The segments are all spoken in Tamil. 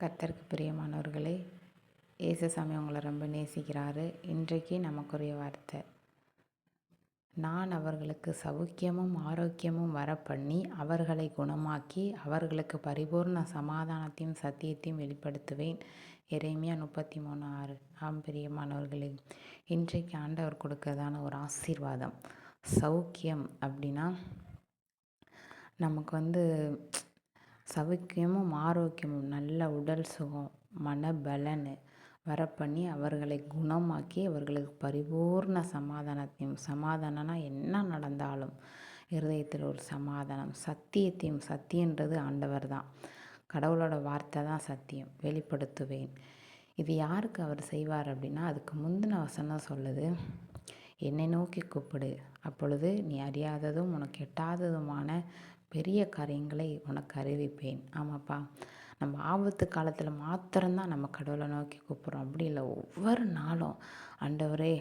கர்த்தருக்கு பிரியமானவர்களே, இயேசுசாமி உங்களை ரொம்ப நேசிக்கிறாரு. இன்றைக்கு நமக்குரிய வார்த்தை, நான் அவர்களுக்கு சௌக்கியமும் ஆரோக்கியமும் வரப்பண்ணி அவர்களை குணமாக்கி அவர்களுக்கு பரிபூர்ண சமாதானத்தையும் சத்தியத்தையும் வெளிப்படுத்துவேன். எரேமியா 33:6. ஆம் பிரியமானவர்களே, இன்றைக்கு ஆண்டவர் கொடுக்கறதான ஒரு ஆசீர்வாதம் சௌக்கியம் அப்படின்னா, நமக்கு சௌக்கியமும் ஆரோக்கியமும் நல்ல உடல் சுகம் மனபலன் வரப்பண்ணி அவர்களை குணமாக்கி அவர்களுக்கு பரிபூர்ண சமாதானத்தையும், சமாதானம்னா என்ன நடந்தாலும் இருதயத்தில் ஒரு சமாதானம், சத்தியத்தையும், சத்தியன்றது ஆண்டவர் தான், கடவுளோட வார்த்தை தான் சத்தியம், வெளிப்படுத்துவேன். இது யாருக்கு அவர் செய்வார் அப்படின்னா, அதுக்கு முந்தின வசனம் சொல்லுது, என்னை நோக்கி கூப்பிடு, அப்பொழுது நீ அறியாததும் உனக்கு எட்டாததுமான பெரிய காரியங்களை உனக்கு அறிவிப்பேன். ஆமாப்பா, நம்ம ஆபத்து காலத்தில் மாத்திரம்தான் நம்ம கடவுளை நோக்கி கூப்பிட்றோம், அப்படி இல்லை. ஒவ்வொரு நாளும் ஆண்டவரே,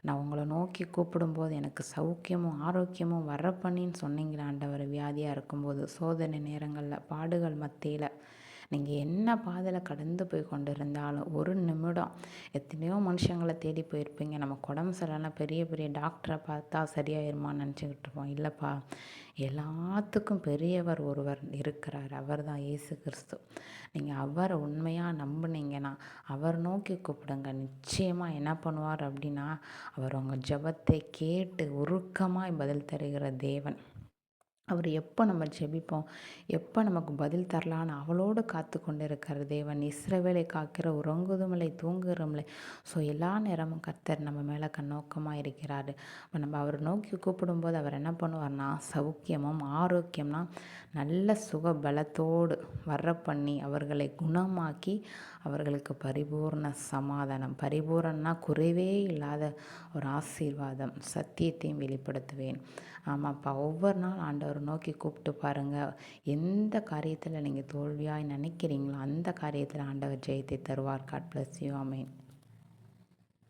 நான் உங்களை நோக்கி கூப்பிடும்போது எனக்கு சௌக்கியமும் ஆரோக்கியமும் வர பண்ணின்னு சொன்னீங்களா ஆண்டவர். வியாதியாக இருக்கும்போது, சோதனை நேரங்களில், பாடுகள் மத்தியில், நீங்கள் என்ன பாதையில் கடந்து போய் கொண்டு இருந்தாலும் ஒரு நிமிடம் எத்தனையோ மனுஷங்களை தேடி போயிருப்பீங்க. நமக்கு உடம்பு சரியில்லைனா பெரிய பெரிய டாக்டரை பார்த்தா சரியாயிருமான்னு நினச்சிக்கிட்டு இருப்போம். இல்லைப்பா, எல்லாத்துக்கும் பெரியவர் ஒருவர் இருக்கிறார், அவர் தான் இயேசு கிறிஸ்து. நீங்கள் அவரை உண்மையாக நம்புனீங்கன்னா, அவர் நோக்கி கூப்பிடுங்க, நிச்சயமாக என்ன பண்ணுவார் அப்படின்னா, அவர் உங்கள் ஜெபத்தை கேட்டு உருக்கமாய் பதில் தருகிற தேவன். அவர் எப்போ நம்ம ஜெபிப்போம், எப்போ நமக்கு பதில் தரலான்னு அவளோடு காத்து கொண்டு இருக்கிற தேவன். இஸ்ரவேலை காக்கிற உறங்குதுமில்லை தூங்குகிறோமில்லை. ஸோ எல்லா நேரமும் கர்த்தர் நம்ம மேலே கண்ணோக்கமாக இருக்கிறாரு. இப்போ நம்ம அவரை நோக்கி கூப்பிடும்போது அவர் என்ன பண்ணுவார்னா, சௌக்கியமும் ஆரோக்கியம்னா நல்ல சுக பலத்தோடு வர பண்ணி அவர்களை குணமாக்கி அவர்களுக்கு பரிபூர்ண சமாதானம், பரிபூர்ணம்னா குறைவே இல்லாத ஒரு ஆசீர்வாதம், சத்தியத்தையும் வெளிப்படுத்துவேன். ஆமாப்பா, ஒவ்வொரு நாள் ஆண்டவர் நோக்கி கூப்பிட்டு பாருங்கள். எந்த காரியத்தில் நீங்கள் தோல்வியாக நினைக்கிறீங்களோ அந்த காரியத்தில் ஆண்டவர் ஜெயத்தை தருவார். God bless you. ஆமேன்.